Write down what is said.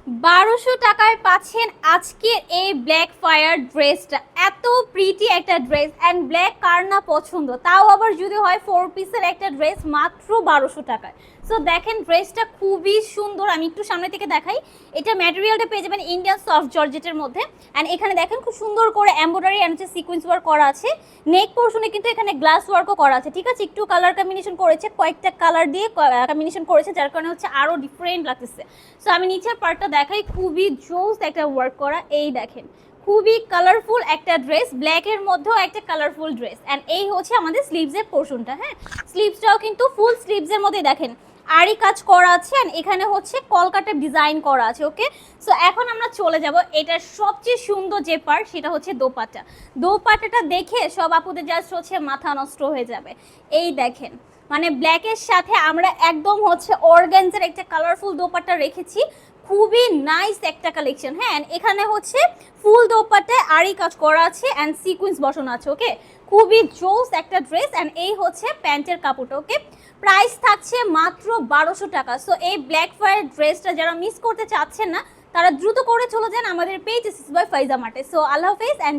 1200 টাকায় পাচ্ছেন আজকের এই ব্ল্যাক ফায়ার ড্রেসটা। এত প্রিটি একটা ড্রেস অ্যান্ড ব্ল্যাক কার না পছন্দ, তাও আবার যদি হয় 4 পিসের একটা ড্রেস মাত্র 1200 টাকায়। সো দেখেন ড্রেসটা খুবই সুন্দর, আমি একটু সামনে থেকে দেখাই। এটা ম্যাটেরিয়ালটা পেয়ে যাবেন ইন্ডিয়ান সফট জর্জেটের মধ্যে। অ্যান্ড এখানে দেখেন খুব সুন্দর করে এমব্রয়ডারি অ্যান্ড হচ্ছে সিকোয়েন্স ওয়ার্ক করা আছে। নেক পোর্শনে কিন্তু এখানে গ্লাস ওয়ার্কও করা আছে, ঠিক আছে। একটু কালার কম্বিনেশন করেছে, কয়েকটা কালার দিয়ে কম্বিনেশন করেছে, যার কারণে হচ্ছে আরও ডিফারেন্ট লাগতেছে। সো আমি নিচের পার্টটা দেখাই, খুবই জোস একটা ওয়ার্ক করা। এই দেখেন খুবই কালারফুল একটা ড্রেস, ব্ল্যাকের মধ্যেও একটা কালারফুল ড্রেস। অ্যান্ড এই হচ্ছে আমাদের স্লিভসের পোর্শনটা। হ্যাঁ, স্লিভসটাও কিন্তু ফুল স্লিভসের মধ্যে দেখেন আরি কাজ করা আছে, অ্যান্ড এখানে হচ্ছে কলকাটা ডিজাইন করা আছে। ওকে, সো এখন আমরা চলে যাব এটার সবচেয়ে সুন্দর যে পার্ট, সেটা হচ্ছে দোপাট্টা। দোপাট্টাটা দেখে সব আপুদের জাস্ট হচ্ছে মাথা নষ্ট হয়ে যাবে। এই দেখেন মানে ব্ল্যাকের সাথে আমরা একদম হচ্ছে অর্গানজার একটা কালারফুল দোপাট্টা রেখেছি, খুবই নাইস একটা কালেকশন। হ্যাঁ, এখানে হচ্ছে ফুল দোপাট্টায় আরি কাজ করা আছে অ্যান্ড সিকোয়েন্স বসানো আছে। ওকে, খুবই জোস একটা ড্রেস। অ্যান্ড এই হচ্ছে প্যান্টের কাপড়টা। ওকে, প্রাইস থাকছে মাত্র 1200 টাকা। সো এই ব্ল্যাক ফায়ার ড্রেসটা যারা মিস করতে চাচ্ছেন না, তারা দ্রুত করে চলে যান আমাদের page is by Faiza মার্টে। So আল্লাহ হাফেজ অ্যান্ড